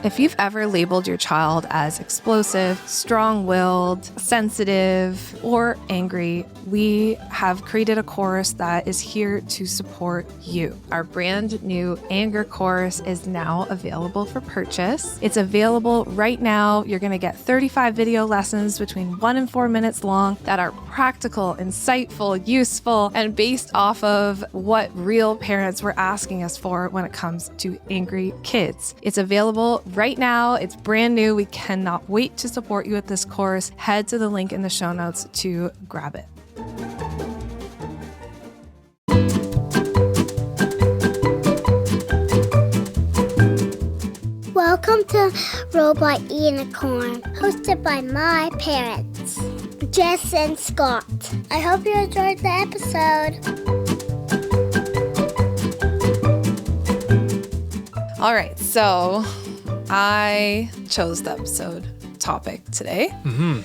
If you've ever labeled your child as explosive, strong-willed, sensitive, or angry, we have created a course that is here to support you. Our brand new anger course is now available for purchase. It's available right now. You're going to get 35 video lessons between 1 and 4 minutes long that are practical, insightful, useful, and based off of what real parents were asking us for when it comes to angry kids. It's available right now. It's brand new. We cannot wait to support you with this course. Head to the link in the show notes to grab it. Welcome to Robot Unicorn, hosted by my parents, Jess and Scott. I hope you enjoyed the episode. All right, so I chose the episode topic today. Mm-hmm.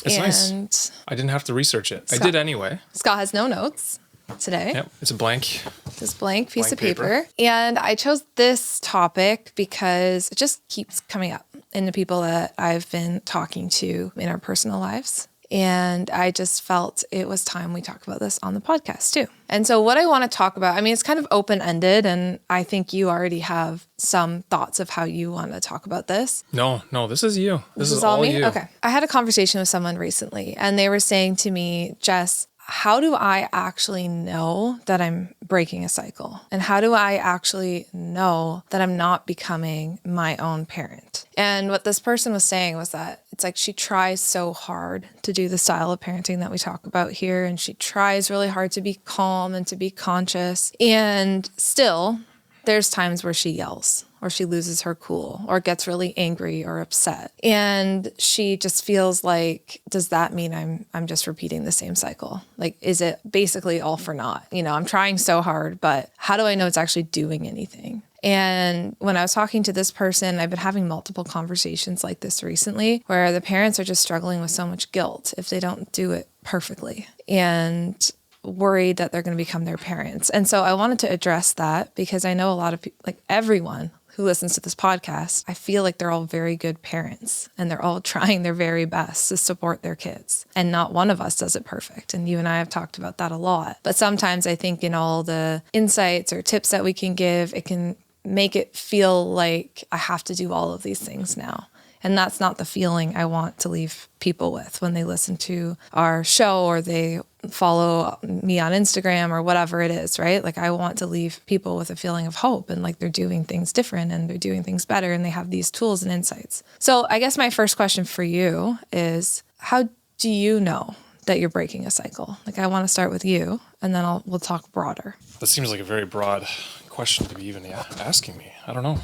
It's and nice. I didn't have to research it. Scott, I did anyway. Scott has no notes today. Yep, it's a blank. This blank piece of paper. paper. And I chose this topic because it just keeps coming up in the people that I've been talking to in our personal lives. And I just felt it was time we talk about this on the podcast too. And so what I want to talk about, I mean, it's kind of open-ended, and I think you already have some thoughts of how you want to talk about this. No, this is you. This is all all me? you. Okay. I had a conversation with someone recently, and they were saying to me, Jess, how do I actually know that I'm breaking a cycle? And how do I actually know that I'm not becoming my own parent? And what this person was saying was that it's like she tries so hard to do the style of parenting that we talk about here. And she tries really hard to be calm and to be conscious. And still, there's times where she yells or she loses her cool or gets really angry or upset. And she just feels like, does that mean I'm just repeating the same cycle? Like, is it basically all for naught? You know, I'm trying so hard, but how do I know it's actually doing anything? And when I was talking to this person, I've been having multiple conversations like this recently where the parents are just struggling with so much guilt if they don't do it perfectly and worried that they're going to become their parents. And so I wanted to address that because I know a lot of people, like everyone who listens to this podcast, I feel like they're all very good parents and they're all trying their very best to support their kids. And not one of us does it perfect. And you and I have talked about that a lot. But sometimes I think in all the insights or tips that we can give, it can make it feel like I have to do all of these things now. And that's not the feeling I want to leave people with when they listen to our show or they follow me on Instagram or whatever it is, right? Like I want to leave people with a feeling of hope and like they're doing things different and they're doing things better and they have these tools and insights. So I guess my first question for you is, how do you know that you're breaking a cycle? Like I want to start with you and then we'll talk broader. That seems like a very broad question to be even asking me. I don't know.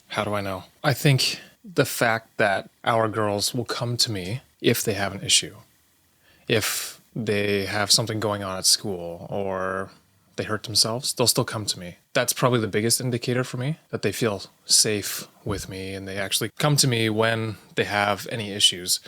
How do I know? I think the fact that our girls will come to me if they have an issue, if they have something going on at school or they hurt themselves, they'll still come to me. That's probably the biggest indicator for me, that they feel safe with me and they actually come to me when they have any issues.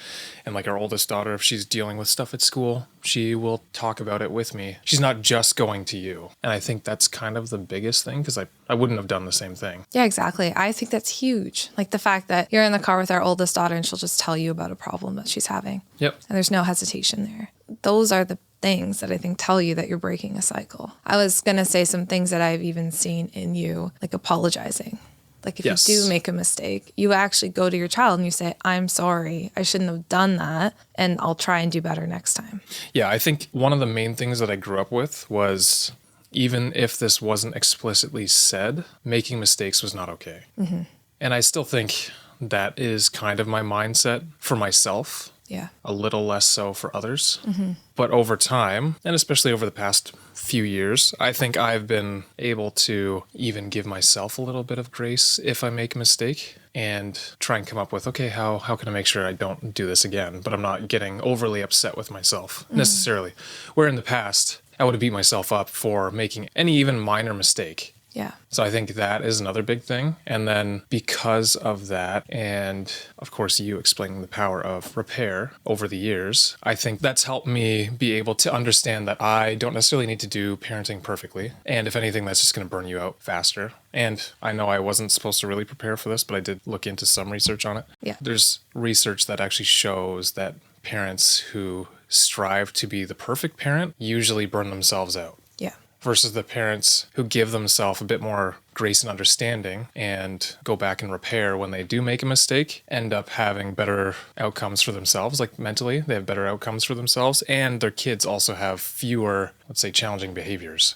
And like our oldest daughter, if she's dealing with stuff at school, she will talk about it with me. She's not just going to you. And I think that's kind of the biggest thing because I wouldn't have done the same thing. Yeah, exactly. I think that's huge. Like the fact that you're in the car with our oldest daughter and she'll just tell you about a problem that she's having. Yep. And there's no hesitation there. Those are the things that I think tell you that you're breaking a cycle. I was going to say some things that I've even seen in you, like apologizing. Like if you do make a mistake, you actually go to your child and you say, I'm sorry, I shouldn't have done that, and I'll try and do better next time. Yeah, I think one of the main things that I grew up with was, even if this wasn't explicitly said, making mistakes was not okay. Mm-hmm. And I still think that is kind of my mindset for myself. Yeah. A little less so for others. Mm-hmm. But over time, and especially over the past few years, I think I've been able to even give myself a little bit of grace if I make a mistake and try and come up with, okay, how can I make sure I don't do this again? But I'm not getting overly upset with myself necessarily. Where in the past, I would have beat myself up for making any even minor mistake. Yeah. So I think that is another big thing. And then because of that, and of course you explaining the power of repair over the years, I think that's helped me be able to understand that I don't necessarily need to do parenting perfectly. And if anything, that's just going to burn you out faster. And I know I wasn't supposed to really prepare for this, but I did look into some research on it. Yeah. There's research that actually shows that parents who strive to be the perfect parent usually burn themselves out. Yeah. Versus the parents who give themselves a bit more grace and understanding and go back and repair when they do make a mistake, end up having better outcomes for themselves, like mentally, they have better outcomes for themselves, and their kids also have fewer, let's say, challenging behaviors.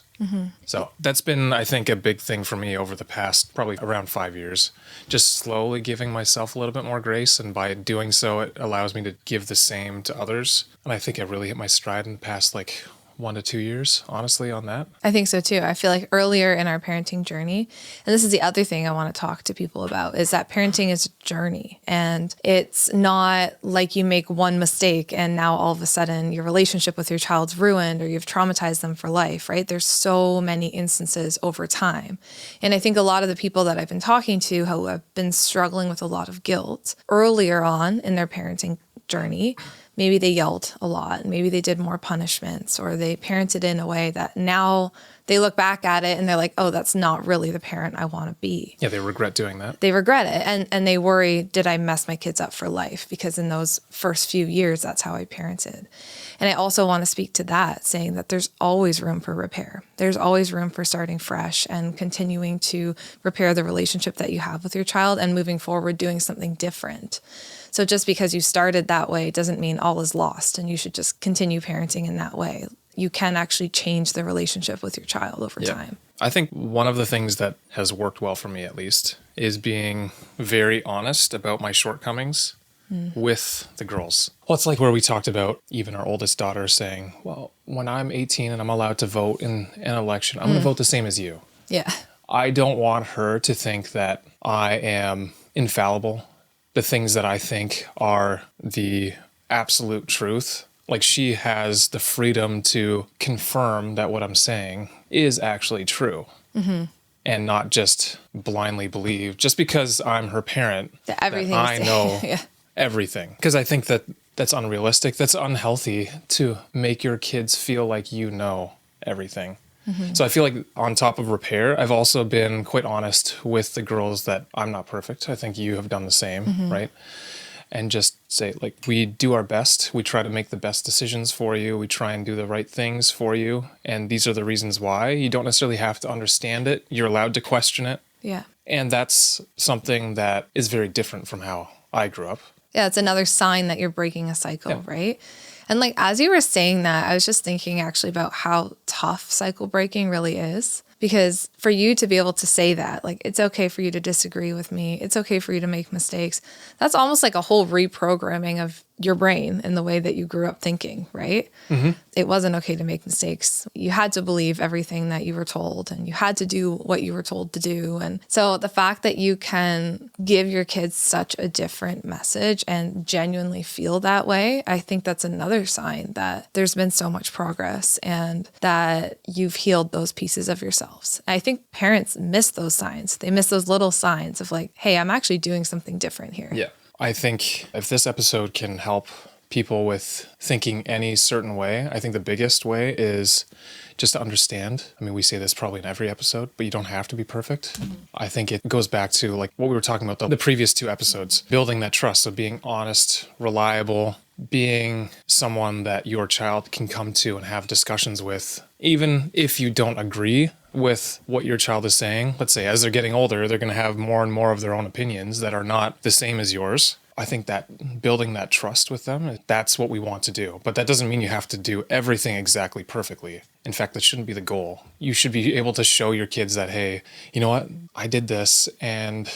So that's been, I think, a big thing for me over the past probably around 5 years, just slowly giving myself a little bit more grace. And by doing so, it allows me to give the same to others. And I think I really hit my stride in the past, 1 to 2 years, honestly, on that. I think so too. I feel like earlier in our parenting journey, and this is the other thing I want to talk to people about, is that parenting is a journey. And it's not like you make one mistake and now all of a sudden your relationship with your child's ruined or you've traumatized them for life, right? There's so many instances over time. And I think a lot of the people that I've been talking to who have been struggling with a lot of guilt earlier on in their parenting journey, maybe they yelled a lot, maybe they did more punishments, or they parented in a way that now they look back at it and they're like, oh, that's not really the parent I want to be. Yeah, they regret doing that. They regret it. And they worry, did I mess my kids up for life? Because in those first few years, that's how I parented. And I also want to speak to that, saying that there's always room for repair. There's always room for starting fresh and continuing to repair the relationship that you have with your child and moving forward, doing something different. So just because you started that way doesn't mean all is lost and you should just continue parenting in that way. You can actually change the relationship with your child over time. I think one of the things that has worked well for me, at least, is being very honest about my shortcomings with the girls. Well, it's like where we talked about even our oldest daughter saying, well, when I'm 18 and I'm allowed to vote in an election, I'm going to vote the same as you. Yeah. I don't want her to think that I am infallible. The things that I think are the absolute truth. Like, she has the freedom to confirm that what I'm saying is actually true and not just blindly believe just because I'm her parent that I know everything. Because I think that that's unrealistic. That's unhealthy to make your kids feel like you know everything. So I feel like on top of repair, I've also been quite honest with the girls that I'm not perfect. I think you have done the same, right? And just say, like, we do our best. We try to make the best decisions for you. We try and do the right things for you. And these are the reasons why. You don't necessarily have to understand it. You're allowed to question it. Yeah. And that's something that is very different from how I grew up. Yeah, it's another sign that you're breaking a cycle, right? And like, as you were saying that, I was just thinking actually about how tough cycle breaking really is. Because for you to be able to say that, like, it's okay for you to disagree with me, it's okay for you to make mistakes, that's almost like a whole reprogramming of your brain in the way that you grew up thinking, right? It wasn't okay to make mistakes. You had to believe everything that you were told and you had to do what you were told to do. And so the fact that you can give your kids such a different message and genuinely feel that way, I think that's another sign that there's been so much progress and that you've healed those pieces of yourselves. I think parents miss those signs. They miss those little signs of like, hey, I'm actually doing something different here. Yeah. I think if this episode can help people with thinking any certain way, I think the biggest way is just to understand. I mean, we say this probably in every episode, but you don't have to be perfect. I think it goes back to like what we were talking about the previous 2 episodes, building that trust of being honest, reliable, being someone that your child can come to and have discussions with, even if you don't agree with what your child is saying. Let's say as they're getting older, they're going to have more and more of their own opinions that are not the same as yours. I think that building that trust with them, that's what we want to do. But that doesn't mean you have to do everything exactly perfectly. In fact, that shouldn't be the goal. You should be able to show your kids that, hey, you know what? I did this and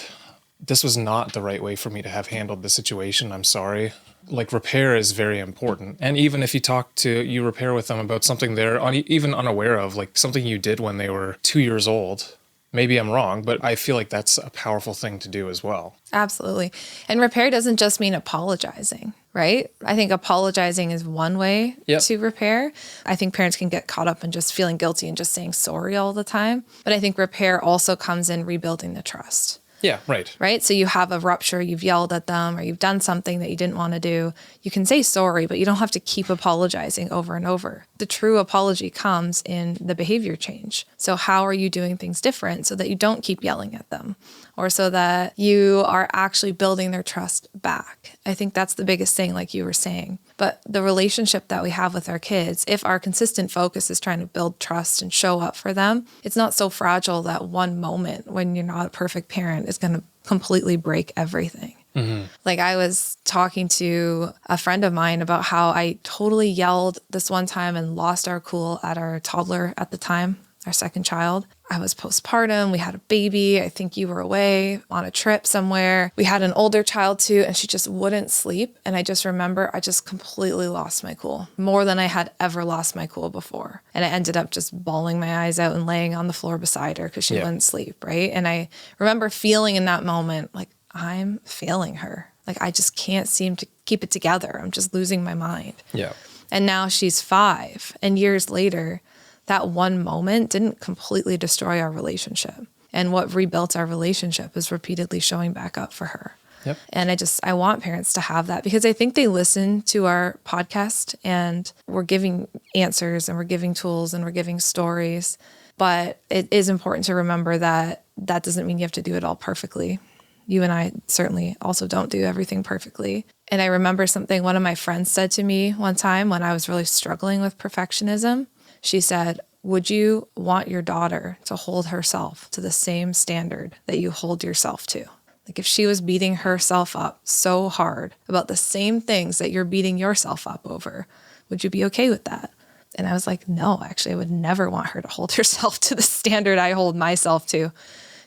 this was not the right way for me to have handled the situation. I'm sorry. Like, repair is very important. And even if you repair with them about something they're even unaware of, like something you did when they were 2 years old, Maybe I'm wrong, but I feel like that's a powerful thing to do as well. Absolutely. And repair doesn't just mean apologizing, right? I think apologizing is one way to repair. I think parents can get caught up in just feeling guilty and just saying sorry all the time. But I think repair also comes in rebuilding the trust. Yeah, right. Right? So you have a rupture, you've yelled at them, or you've done something that you didn't want to do. You can say sorry, but you don't have to keep apologizing over and over. The true apology comes in the behavior change. So how are you doing things different so that you don't keep yelling at them, or so that you are actually building their trust back? I think that's the biggest thing, like you were saying. But the relationship that we have with our kids, if our consistent focus is trying to build trust and show up for them, it's not so fragile that one moment when you're not a perfect parent is going to completely break everything. Mm-hmm. Like I was talking to a friend of mine about how I totally yelled this one time and lost our cool at our toddler at the time, our second child. I was postpartum. We had a baby. I think you were away on a trip somewhere. We had an older child too, and she just wouldn't sleep. And I just remember I just completely lost my cool, more than I had ever lost my cool before. And I ended up just bawling my eyes out and laying on the floor beside her because she wouldn't sleep, right? And I remember feeling in that moment like I'm failing her. Like I just can't seem to keep it together. I'm just losing my mind. Yeah. And now she's 5, and years later, that one moment didn't completely destroy our relationship. And what rebuilt our relationship is repeatedly showing back up for her. Yep. And I want parents to have that, because I think they listen to our podcast and we're giving answers and we're giving tools and we're giving stories. But it is important to remember that that doesn't mean you have to do it all perfectly. You and I certainly also don't do everything perfectly. And I remember something one of my friends said to me one time when I was really struggling with perfectionism. She said, would you want your daughter to hold herself to the same standard that you hold yourself to? Like if she was beating herself up so hard about the same things that you're beating yourself up over, would you be okay with that? And I was like, no, actually, I would never want her to hold herself to the standard I hold myself to.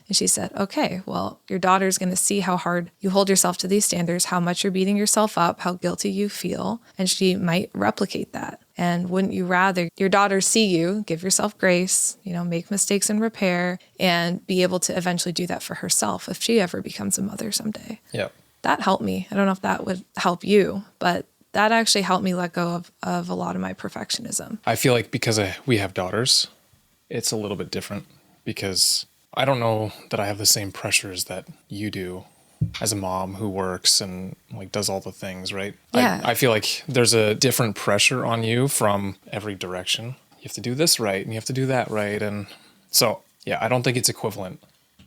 And she said, okay, well, your daughter's going to see how hard you hold yourself to these standards, how much you're beating yourself up, how guilty you feel, and she might replicate that. And wouldn't you rather your daughter see you, give yourself grace, make mistakes and repair, and be able to eventually do that for herself if she ever becomes a mother someday? Yeah. That helped me. I don't know if that would help you, but that actually helped me let go of a lot of my perfectionism. I feel like because we have daughters, it's a little bit different, because I don't know that I have the same pressures that you do as a mom who works and like does all the things, right? Yeah. I feel like there's a different pressure on you from every direction. You have to do this right and you have to do that right. And so, yeah, I don't think it's equivalent.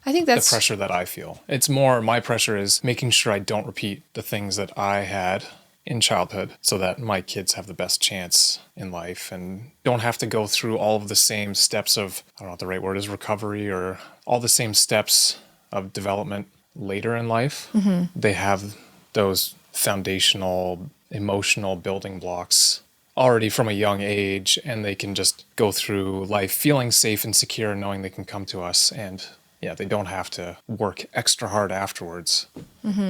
I think that's the pressure that I feel. It's more my pressure is making sure I don't repeat the things that I had in childhood so that my kids have the best chance in life and don't have to go through all of the same steps of, I don't know what the right word is, recovery, or all the same steps of development later in life. Mm-hmm. They have those foundational emotional building blocks already from a young age, and they can just go through life feeling safe and secure, knowing they can come to us, and they don't have to work extra hard afterwards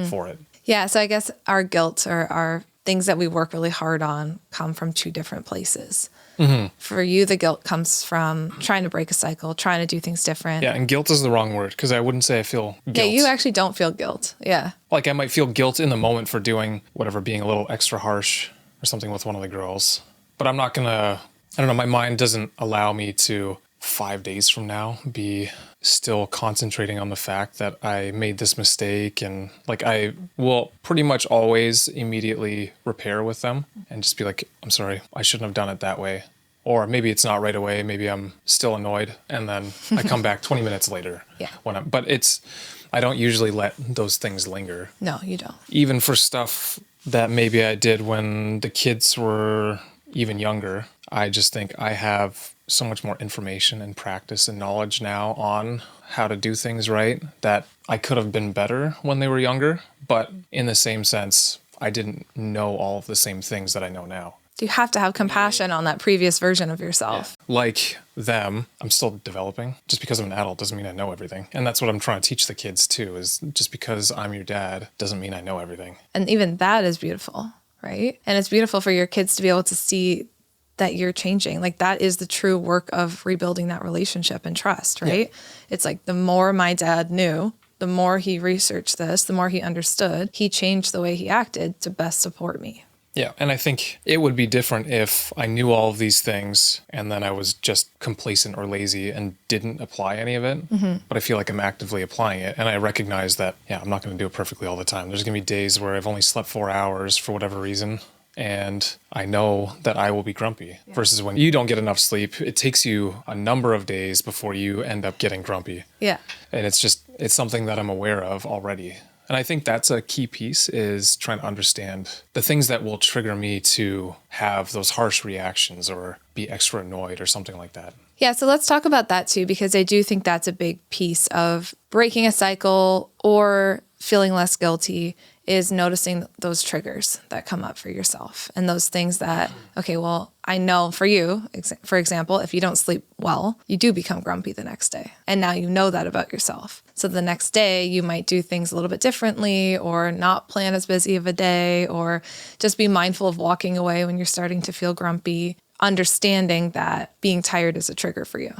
for it. Yeah, so I guess our guilt or our things that we work really hard on come from 2 different places. Mm-hmm. For you, the guilt comes from trying to break a cycle, trying to do things different. Yeah, and guilt is the wrong word, because I wouldn't say I feel guilt. Yeah, you actually don't feel guilt. Yeah. Like I might feel guilt in the moment for doing whatever, being a little extra harsh or something with one of the girls. But I'm not going to, I don't know, my mind doesn't allow me to 5 days from now be still concentrating on the fact that I made this mistake. And like I will pretty much always immediately repair with them and just be like, I'm sorry, I shouldn't have done it that way. Or maybe it's not right away. Maybe I'm still annoyed. And then I come back 20 minutes later. Yeah. I don't usually let those things linger. No, you don't. Even for stuff that maybe I did when the kids were even younger, I just think I have so much more information and practice and knowledge now on how to do things right that I could have been better when they were younger. But in the same sense, I didn't know all of the same things that I know now. You have to have compassion on that previous version of yourself. Yeah. Like them, I'm still developing. Just because I'm an adult doesn't mean I know everything. And that's what I'm trying to teach the kids too, is just because I'm your dad doesn't mean I know everything. And even that is beautiful, right? And it's beautiful for your kids to be able to see that you're changing. Like that is the true work of rebuilding that relationship and trust, right? Yeah. It's like the more my dad knew, the more he researched this, the more he understood, he changed the way he acted to best support me. Yeah. And I think it would be different if I knew all of these things and then I was just complacent or lazy and didn't apply any of it. Mm-hmm. But I feel like I'm actively applying it. And I recognize that, I'm not going to do it perfectly all the time. There's going to be days where I've only slept 4 hours for whatever reason. And I know that I will be grumpy versus when you don't get enough sleep, it takes you a number of days before you end up getting grumpy. Yeah. And it's something that I'm aware of already. And I think that's a key piece, is trying to understand the things that will trigger me to have those harsh reactions or be extra annoyed or something like that. Yeah, so let's talk about that too, because I do think that's a big piece of breaking a cycle or feeling less guilty, is noticing those triggers that come up for yourself and those things that, okay, well, I know for you, for example, if you don't sleep well, you do become grumpy the next day. And now you know that about yourself. So the next day you might do things a little bit differently or not plan as busy of a day or just be mindful of walking away when you're starting to feel grumpy, understanding that being tired is a trigger for you.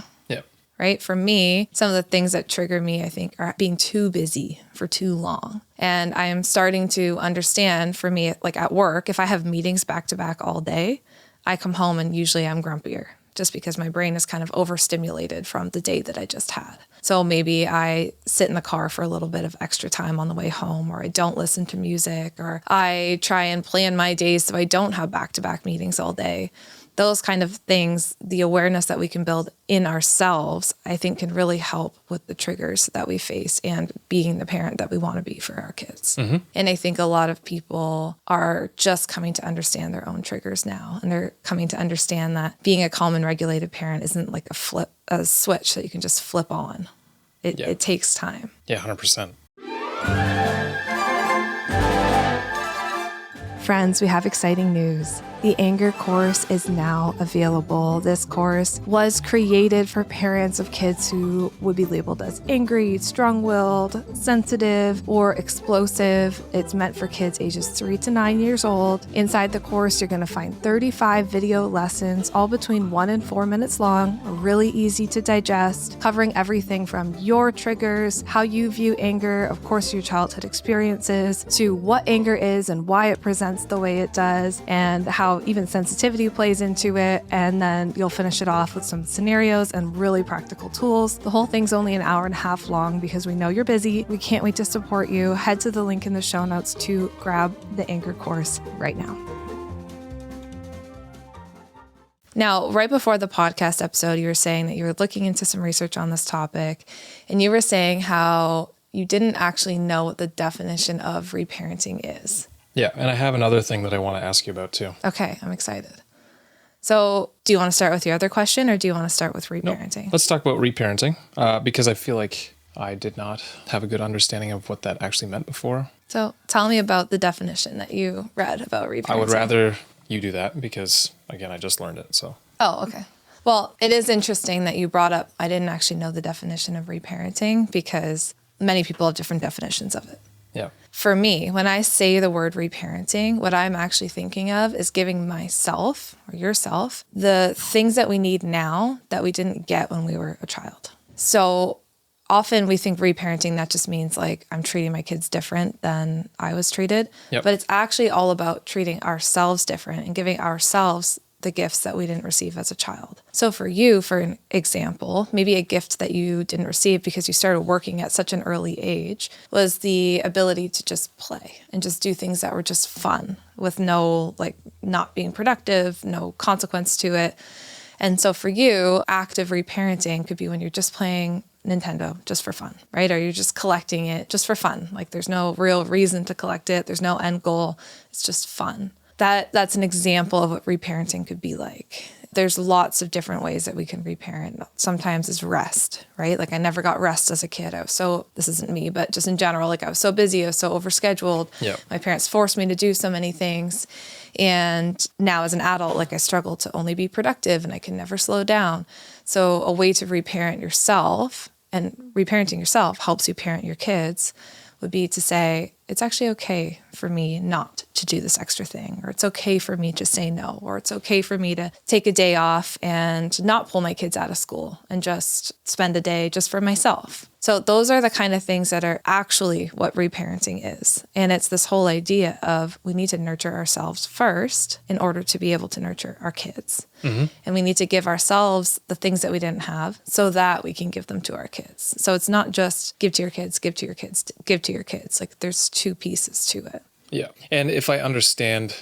Right? For me, some of the things that trigger me, I think, are being too busy for too long. And I am starting to understand, for me, like at work, if I have meetings back to back all day, I come home and usually I'm grumpier just because my brain is kind of overstimulated from the day that I just had. So maybe I sit in the car for a little bit of extra time on the way home, or I don't listen to music, or I try and plan my days so I don't have back-to-back meetings all day. Those kind of things, the awareness that we can build in ourselves, I think can really help with the triggers that we face and being the parent that we want to be for our kids. Mm-hmm. And I think a lot of people are just coming to understand their own triggers now. And they're coming to understand that being a calm and regulated parent isn't like a switch that you can just flip on. It takes time. Yeah, 100%. Friends, we have exciting news. The Anger course is now available. This course was created for parents of kids who would be labeled as angry, strong-willed, sensitive, or explosive. It's meant for kids ages 3 to 9 years old. Inside the course, you're going to find 35 video lessons, all between 1 and 4 minutes long, really easy to digest, covering everything from your triggers, how you view anger, of course, your childhood experiences, to what anger is and why it presents the way it does, and how even sensitivity plays into it. And then you'll finish it off with some scenarios and really practical tools. The whole thing's only an hour and a half long because we know you're busy. We can't wait to support you. Head to the link in the show notes to grab the Anger course right now. Now, right before the podcast episode, you were saying that you were looking into some research on this topic, and you were saying how you didn't actually know what the definition of reparenting is. Yeah, and I have another thing that I want to ask you about too. Okay, I'm excited. So do you want to start with your other question, or do you want to start with reparenting? No, let's talk about reparenting because I feel like I did not have a good understanding of what that actually meant before. So tell me about the definition that you read about reparenting. I would rather you do that because, again, I just learned it. So. Oh, okay. Well, it is interesting that you brought up, I didn't actually know the definition of reparenting because many people have different definitions of it. Yeah. For me, when I say the word reparenting, what I'm actually thinking of is giving myself or yourself the things that we need now that we didn't get when we were a child. So often we think reparenting, that just means like I'm treating my kids different than I was treated. Yep. But it's actually all about treating ourselves different and giving ourselves the gifts that we didn't receive as a child. So for you, for an example, maybe a gift that you didn't receive because you started working at such an early age was the ability to just play and just do things that were just fun with no, like, not being productive, no consequence to it. And so for you, active reparenting could be when you're just playing Nintendo just for fun, right? Or you're just collecting it just for fun. Like there's no real reason to collect it. There's no end goal. It's just fun. That's an example of what reparenting could be like. There's lots of different ways that we can reparent. Sometimes it's rest, right? Like I never got rest as a kid. This isn't me, but just in general, like I was so busy, I was so overscheduled. Yep. My parents forced me to do so many things. And now as an adult, like I struggle to only be productive and I can never slow down. So a way to reparent yourself, and reparenting yourself helps you parent your kids, would be to say, it's actually okay for me not to do this extra thing, or it's okay for me to say no, or it's okay for me to take a day off and not pull my kids out of school and just spend a day just for myself. So those are the kind of things that are actually what reparenting is. And it's this whole idea of we need to nurture ourselves first in order to be able to nurture our kids. And we need to give ourselves the things that we didn't have so that we can give them to our kids. So it's not just give to your kids, give to your kids, give to your kids. Like there's two pieces to it. Yeah. And if I understand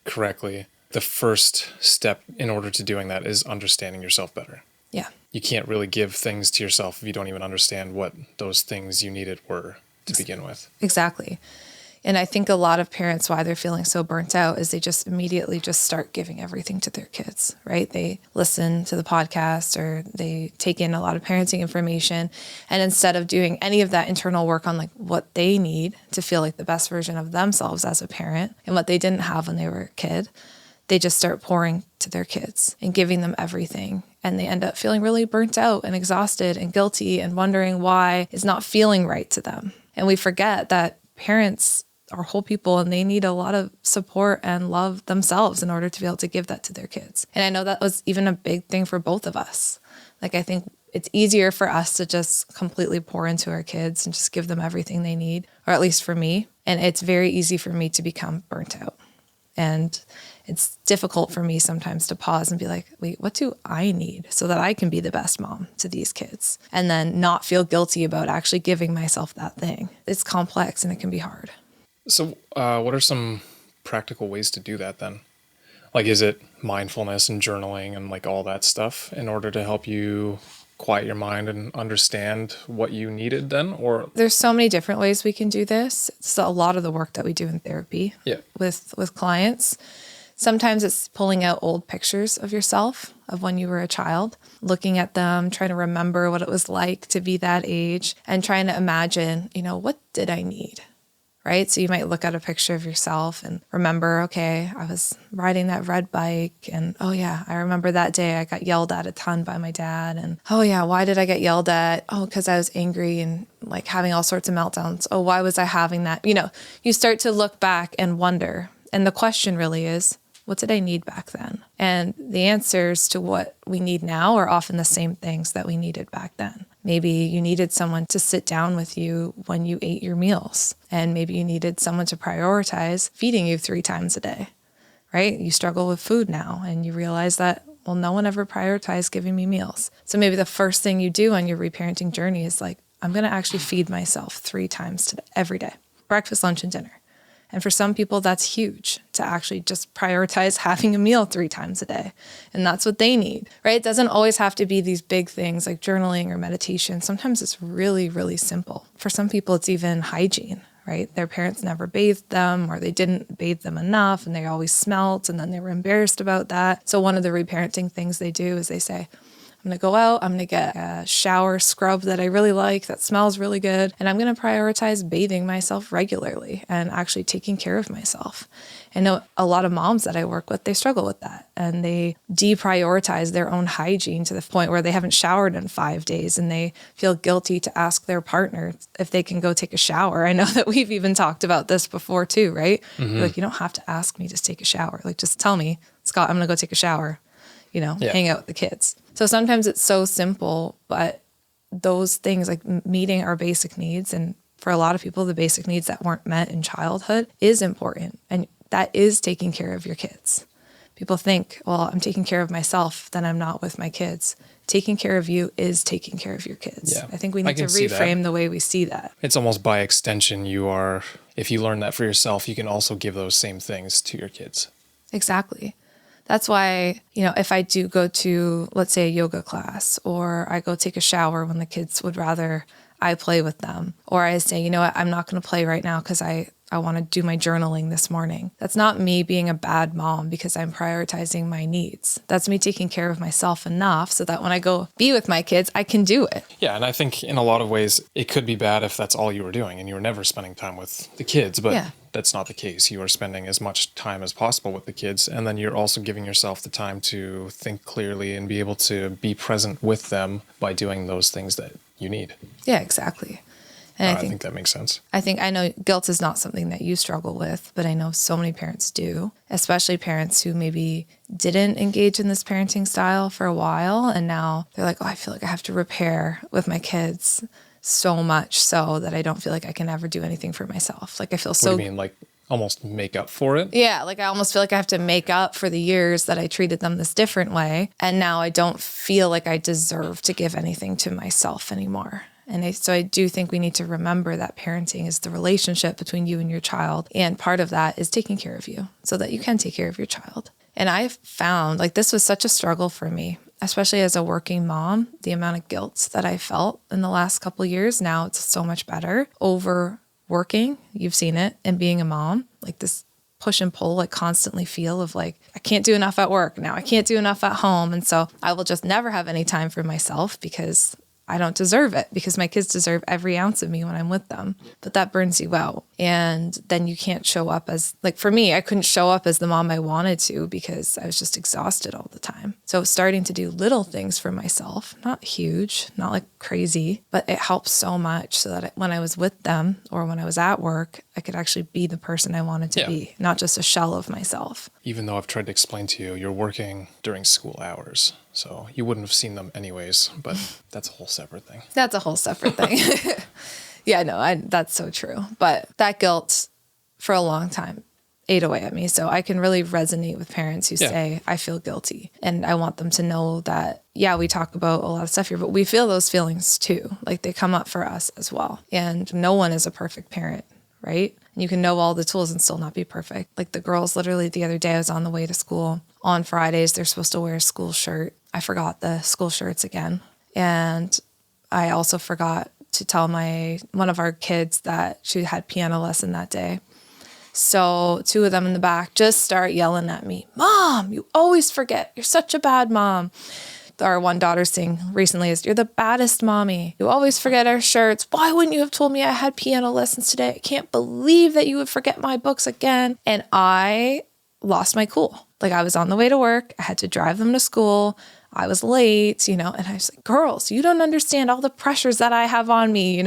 correctly, the first step in order to doing that is understanding yourself better. Yeah. You can't really give things to yourself if you don't even understand what those things you needed were to begin with. Exactly. And I think a lot of parents, why they're feeling so burnt out is they just immediately just start giving everything to their kids, right? They listen to the podcast or they take in a lot of parenting information. And instead of doing any of that internal work on like what they need to feel like the best version of themselves as a parent and what they didn't have when they were a kid, they just start pouring to their kids and giving them everything. And they end up feeling really burnt out and exhausted and guilty and wondering why it's not feeling right to them. And we forget that parents are whole people and they need a lot of support and love themselves in order to be able to give that to their kids. And I know that was even a big thing for both of us. Like, I think it's easier for us to just completely pour into our kids and just give them everything they need, or at least for me. And it's very easy for me to become burnt out. And it's difficult for me sometimes to pause and be like, wait, what do I need so that I can be the best mom to these kids? And then not feel guilty about actually giving myself that thing. It's complex and it can be hard. So what are some practical ways to do that then? Like, is it mindfulness and journaling and like all that stuff in order to help you quiet your mind and understand what you needed then? Or there's so many different ways we can do this. It's a lot of the work that we do in therapy with clients. Sometimes it's pulling out old pictures of yourself of when you were a child, looking at them, trying to remember what it was like to be that age and trying to imagine, what did I need? Right? So you might look at a picture of yourself and remember, okay, I was riding that red bike and, oh yeah, I remember that day I got yelled at a ton by my dad. And, oh yeah, why did I get yelled at? Oh, because I was angry and like having all sorts of meltdowns. Oh, why was I having that? You start to look back and wonder. And the question really is, what did I need back then? And the answers to what we need now are often the same things that we needed back then. Maybe you needed someone to sit down with you when you ate your meals. And maybe you needed someone to prioritize feeding you 3 times a day, right? You struggle with food now and you realize that, well, no one ever prioritized giving me meals. So maybe the first thing you do on your reparenting journey is like, I'm going to actually feed myself 3 times today, every day, breakfast, lunch, and dinner. And for some people, that's huge to actually just prioritize having a meal 3 times a day. And that's what they need, right? It doesn't always have to be these big things like journaling or meditation. Sometimes it's really, really simple. For some people, it's even hygiene, right? Their parents never bathed them or they didn't bathe them enough and they always smelt and then they were embarrassed about that. So one of the reparenting things they do is they say, I'm going to go out, I'm going to get a shower scrub that I really like, that smells really good, and I'm going to prioritize bathing myself regularly and actually taking care of myself. I know a lot of moms that I work with, they struggle with that, and they deprioritize their own hygiene to the point where they haven't showered in 5 days, and they feel guilty to ask their partner if they can go take a shower. I know that we've even talked about this before too, right? Mm-hmm. Like, you don't have to ask me to take a shower. Like, just tell me, Scott, I'm going to go take a shower, hang out with the kids. So sometimes it's so simple, but those things like meeting our basic needs, and for a lot of people, the basic needs that weren't met in childhood is important. And that is taking care of your kids. People think, well, I'm taking care of myself, then I'm not with my kids. Taking care of you is taking care of your kids. Yeah, I think we need to reframe the way we see that. It's almost by extension, if you learn that for yourself, you can also give those same things to your kids. Exactly. That's why, if I do go to, let's say, a yoga class, or I go take a shower when the kids would rather I play with them, or I say, you know what, I'm not going to play right now because I want to do my journaling this morning. That's not me being a bad mom because I'm prioritizing my needs. That's me taking care of myself enough so that when I go be with my kids, I can do it. Yeah, and I think in a lot of ways, it could be bad if that's all you were doing and you were never spending time with the kids, but that's not the case. You are spending as much time as possible with the kids, and then you're also giving yourself the time to think clearly and be able to be present with them by doing those things that you need. Yeah, exactly. And I think that makes sense. I know guilt is not something that you struggle with, but I know so many parents do, especially parents who maybe didn't engage in this parenting style for a while. And now they're like, oh, I feel like I have to repair with my kids so much so that I don't feel like I can ever do anything for myself. Like I feel so. What do you mean, like almost make up for it? Yeah, like I almost feel like I have to make up for the years that I treated them this different way. And now I don't feel like I deserve to give anything to myself anymore. And so I do think we need to remember that parenting is the relationship between you and your child. And part of that is taking care of you so that you can take care of your child. And I've found like this was such a struggle for me, especially as a working mom, the amount of guilt that I felt in the last couple of years. Now it's so much better over working. You've seen it, and being a mom, like this push and pull, like constantly feel of like, I can't do enough at work now. I can't do enough at home. And so I will just never have any time for myself because I don't deserve it, because my kids deserve every ounce of me when I'm with them. But that burns you out. And then you can't show up as, like for me, I couldn't show up as the mom I wanted to because I was just exhausted all the time. So starting to do little things for myself, not huge, not like crazy, but it helps so much so that when I was with them or when I was at work, I could actually be the person I wanted to be, not just a shell of myself. Even though I've tried to explain to you, you're working during school hours. So you wouldn't have seen them anyways, but that's a whole separate thing. That's a whole separate thing. Yeah, no, that's so true. But that guilt for a long time ate away at me. So I can really resonate with parents who say, I feel guilty. And I want them to know that, yeah, we talk about a lot of stuff here, but we feel those feelings too. Like they come up for us as well. And no one is a perfect parent, right? And you can know all the tools and still not be perfect. Like the girls, literally the other day, I was on the way to school. On Fridays, they're supposed to wear a school shirt. I forgot the school shirts again. And I also forgot to tell one of our kids that she had piano lesson that day. So two of them in the back just start yelling at me, Mom, you always forget. You're such a bad mom. Our one daughter's saying recently is, you're the baddest mommy. You always forget our shirts. Why wouldn't you have told me I had piano lessons today? I can't believe that you would forget my books again. And I lost my cool. Like I was on the way to work. I had to drive them to school. I was late, and I was like, girls, you don't understand all the pressures that I have on me,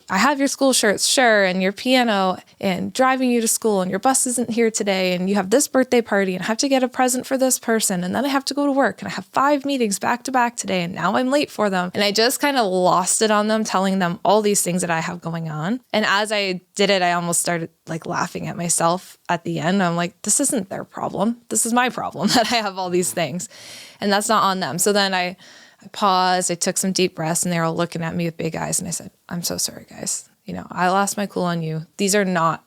I have your school shirts, sure, and your piano and driving you to school, and your bus isn't here today, and you have this birthday party, and I have to get a present for this person, and then I have to go to work, and I have 5 meetings back to back today, and now I'm late for them. And I just kind of lost it on them, telling them all these things that I have going on. And as I did it, I almost started like laughing at myself at the end. I'm like, this isn't their problem. This is my problem that I have all these things, and that's not on them. So then I paused, I took some deep breaths, and they were all looking at me with big eyes. And I said, I'm so sorry, guys. I lost my cool on you. These are not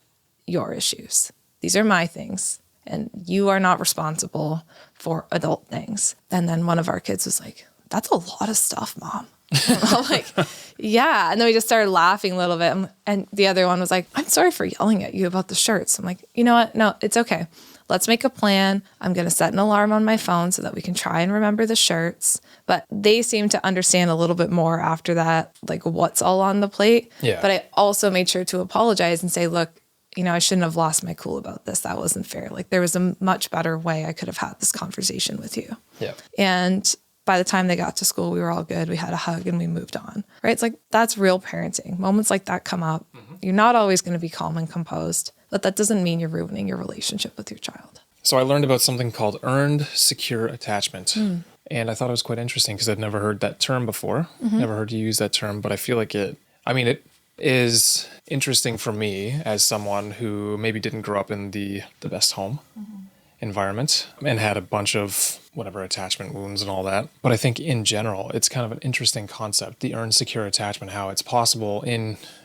your issues. These are my things. And you are not responsible for adult things. And then one of our kids was like, that's a lot of stuff, Mom. I'm like, yeah. And then we just started laughing a little bit. And the other one was like, I'm sorry for yelling at you about the shirts. I'm like, you know what? No, it's okay. Let's make a plan. I'm going to set an alarm on my phone so that we can try and remember the shirts. But they seem to understand a little bit more after that, like what's all on the plate. Yeah. But I also made sure to apologize and say, look, I shouldn't have lost my cool about this. That wasn't fair. Like there was a much better way I could have had this conversation with you. Yeah. And by the time they got to school, we were all good. We had a hug and we moved on, right? It's like, that's real parenting. Moments like that come up. Mm-hmm. You're not always going to be calm and composed, but that doesn't mean you're ruining your relationship with your child. So I learned about something called earned secure attachment. And I thought it was quite interesting because I'd never heard that term before. Never heard you use that term, but I feel like it is interesting for me as someone who maybe didn't grow up in the best home environment and had a bunch of whatever attachment wounds and all that. But I think in general, it's kind of an interesting concept, the earned secure attachment, how it's possible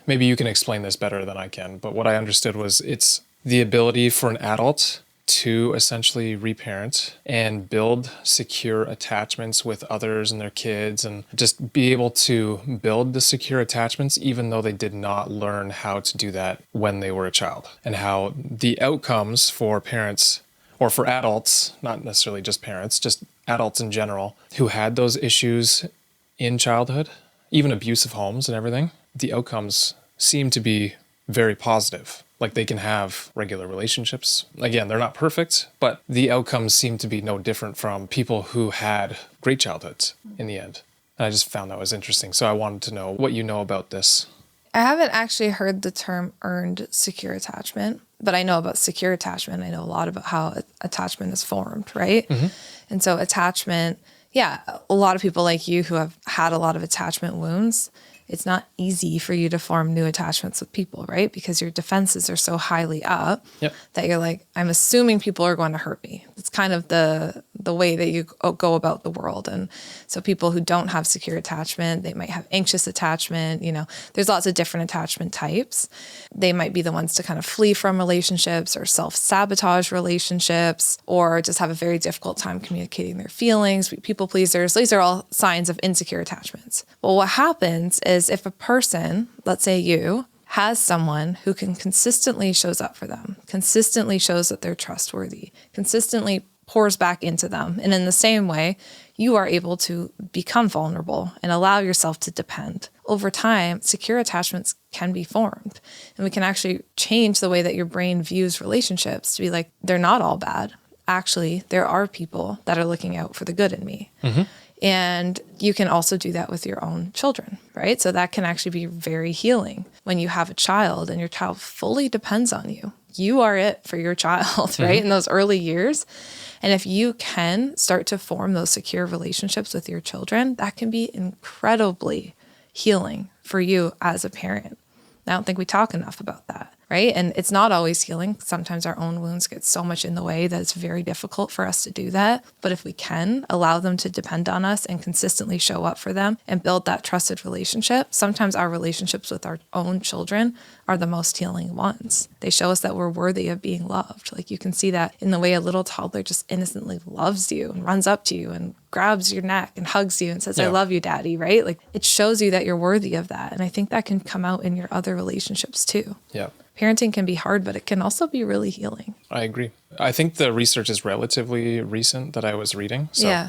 maybe you can explain this better than I can, but what I understood was it's the ability for an adult to essentially reparent and build secure attachments with others and their kids and just be able to build the secure attachments even though they did not learn how to do that when they were a child, and how the outcomes for parents or for adults, not necessarily just parents, just adults in general who had those issues in childhood, even abusive homes and everything, the outcomes seem to be very positive. Like they can have regular relationships. Again, they're not perfect, but the outcomes seem to be no different from people who had great childhoods in the end. And I just found that was interesting. So I wanted to know what you know about this. I haven't actually heard the term earned secure attachment, but I know about secure attachment. I know a lot about how attachment is formed, right? And so attachment, yeah, a lot of people like you who have had a lot of attachment wounds, it's not easy for you to form new attachments with people, right? Because your defenses are so highly up that you're like, I'm assuming people are going to hurt me. It's kind of the way that you go about the world. And so people who don't have secure attachment, they might have anxious attachment. You know, there's lots of different attachment types. They might be the ones to kind of flee from relationships or self-sabotage relationships, or just have a very difficult time communicating their feelings, people pleasers. These are all signs of insecure attachments. Well, what happens is if a person, let's say you, has someone who can consistently shows up for them, consistently shows that they're trustworthy, consistently pours back into them. And in the same way, you are able to become vulnerable and allow yourself to depend. Over time, secure attachments can be formed. And we can actually change the way that your brain views relationships to be like, they're not all bad. Actually, there are people that are looking out for the good in me. And you can also do that with your own children, right? So that can actually be very healing when you have a child and your child fully depends on you. You are it for your child, right? In those early years. And if you can start to form those secure relationships with your children, that can be incredibly healing for you as a parent. I don't think we talk enough about that, right? And it's not always healing. Sometimes our own wounds get so much in the way that it's very difficult for us to do that. But if we can allow them to depend on us and consistently show up for them and build that trusted relationship, sometimes our relationships with our own children are the most healing ones. They show us that we're worthy of being loved. Like you can see that in the way a little toddler just innocently loves you and runs up to you and grabs your neck and hugs you and says, I love you, daddy, right? Like it shows you that you're worthy of that. And I think that can come out in your other relationships too. Yeah. Parenting can be hard, but it can also be really healing. I agree. I think the research is relatively recent that I was reading. So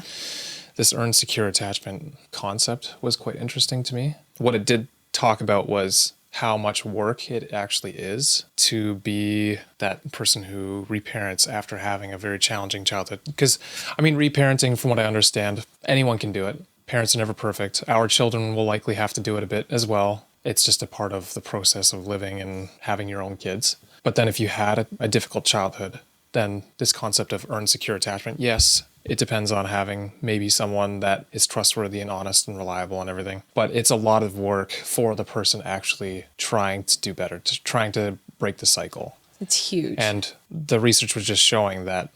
this earned secure attachment concept was quite interesting to me. What it did talk about was how much work it actually is to be that person who reparents after having a very challenging childhood. Because, I mean, reparenting, from what I understand, anyone can do it. Parents are never perfect. Our children will likely have to do it a bit as well. It's just a part of the process of living and having your own kids. But then if you had a difficult childhood, then this concept of earned secure attachment, yes, it depends on having maybe someone that is trustworthy and honest and reliable and everything. But it's a lot of work for the person actually trying to do better, trying to break the cycle. It's huge. And the research was just showing that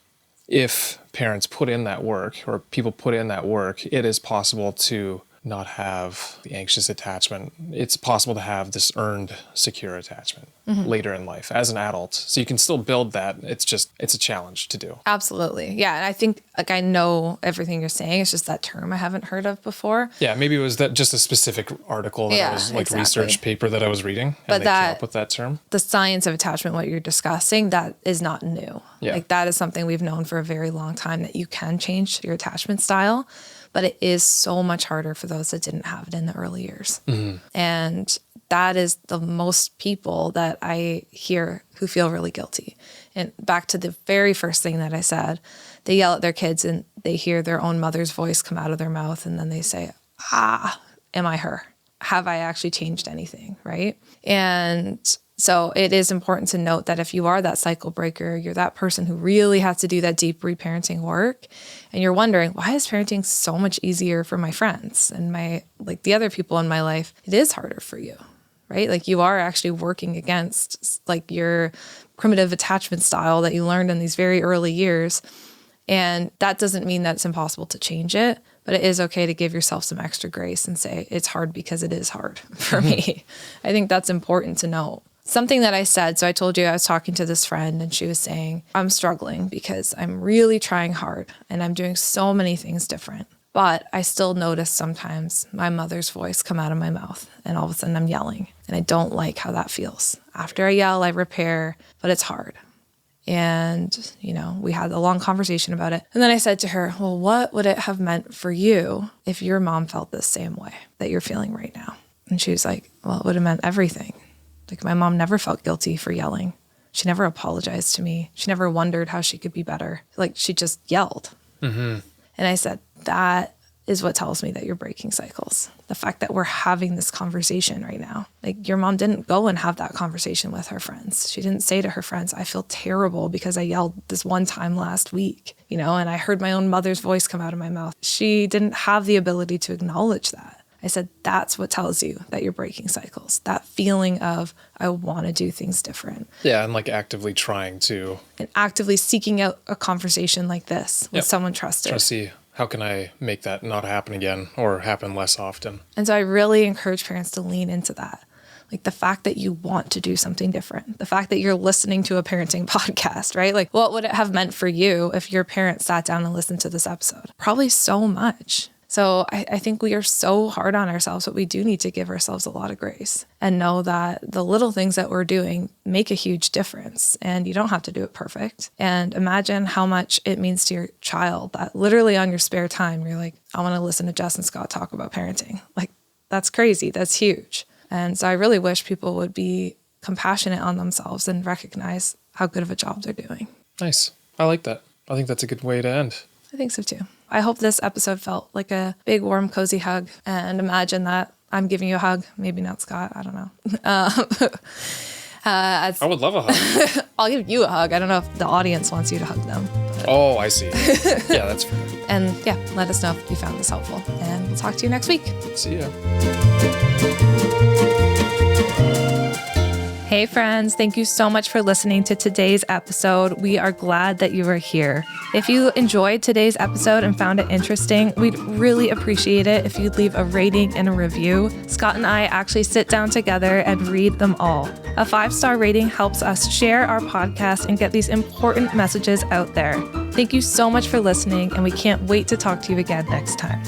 if parents put in that work or people put in that work, it is possible to not have the anxious attachment. It's possible to have this earned secure attachment later in life as an adult. So you can still build that. It's a challenge to do. Absolutely. Yeah. And I think like I know everything you're saying. It's just that term I haven't heard of before. Yeah. Maybe it was that just a specific article that I was like research paper that I was reading. And they came up with that term. The science of attachment, what you're discussing, that is not new. Yeah. Like that is something we've known for a very long time, that you can change your attachment style. But it is so much harder for those that didn't have it in the early years. And that is the most people that I hear who feel really guilty. And back to the very first thing that I said, they yell at their kids and they hear their own mother's voice come out of their mouth. And then they say, am I her? Have I actually changed anything? Right. And so it is important to note that if you are that cycle breaker, you're that person who really has to do that deep reparenting work, and you're wondering, why is parenting so much easier for my friends and the other people in my life? It is harder for you, right? Like you are actually working against like your primitive attachment style that you learned in these very early years. And that doesn't mean that it's impossible to change it, but it is okay to give yourself some extra grace and say, it's hard because it is hard for me. I think that's important to know. Something that I said, so I told you I was talking to this friend and she was saying, I'm struggling because I'm really trying hard and I'm doing so many things different. But I still notice sometimes my mother's voice come out of my mouth and all of a sudden I'm yelling and I don't like how that feels. After I yell, I repair, but it's hard. And, we had a long conversation about it. And then I said to her, well, what would it have meant for you if your mom felt the same way that you're feeling right now? And she was like, well, it would have meant everything. Like my mom never felt guilty for yelling. She never apologized to me. She never wondered how she could be better. Like she just yelled. And I said, that is what tells me that you're breaking cycles. The fact that we're having this conversation right now. Like, your mom didn't go and have that conversation with her friends. She didn't say to her friends, I feel terrible because I yelled this one time last week, and I heard my own mother's voice come out of my mouth. She didn't have the ability to acknowledge that. I said, that's what tells you that you're breaking cycles. That feeling of, I want to do things different. Yeah, and like actively trying to. And actively seeking out a conversation like this with someone trusted. Try to see, how can I make that not happen again or happen less often? And so I really encourage parents to lean into that. Like, the fact that you want to do something different, the fact that you're listening to a parenting podcast, right? Like, what would it have meant for you if your parents sat down and listened to this episode? Probably so much. So I think we are so hard on ourselves, but we do need to give ourselves a lot of grace and know that the little things that we're doing make a huge difference, and you don't have to do it perfect. And imagine how much it means to your child that literally on your spare time, you're like, I want to listen to Jess and Scott talk about parenting. Like, that's crazy. That's huge. And so I really wish people would be compassionate on themselves and recognize how good of a job they're doing. Nice. I like that. I think that's a good way to end. I think so too. I hope this episode felt like a big, warm, cozy hug. And imagine that I'm giving you a hug. Maybe not Scott. I don't know. I would love a hug. I'll give you a hug. I don't know if the audience wants you to hug them. Oh, I see. Yeah, that's fair. And yeah, let us know if you found this helpful. And we'll talk to you next week. See ya. Hey friends, thank you so much for listening to today's episode. We are glad that you are here. If you enjoyed today's episode and found it interesting, we'd really appreciate it if you'd leave a rating and a review. Scott and I actually sit down together and read them all. A 5-star rating helps us share our podcast and get these important messages out there. Thank you so much for listening, and we can't wait to talk to you again next time.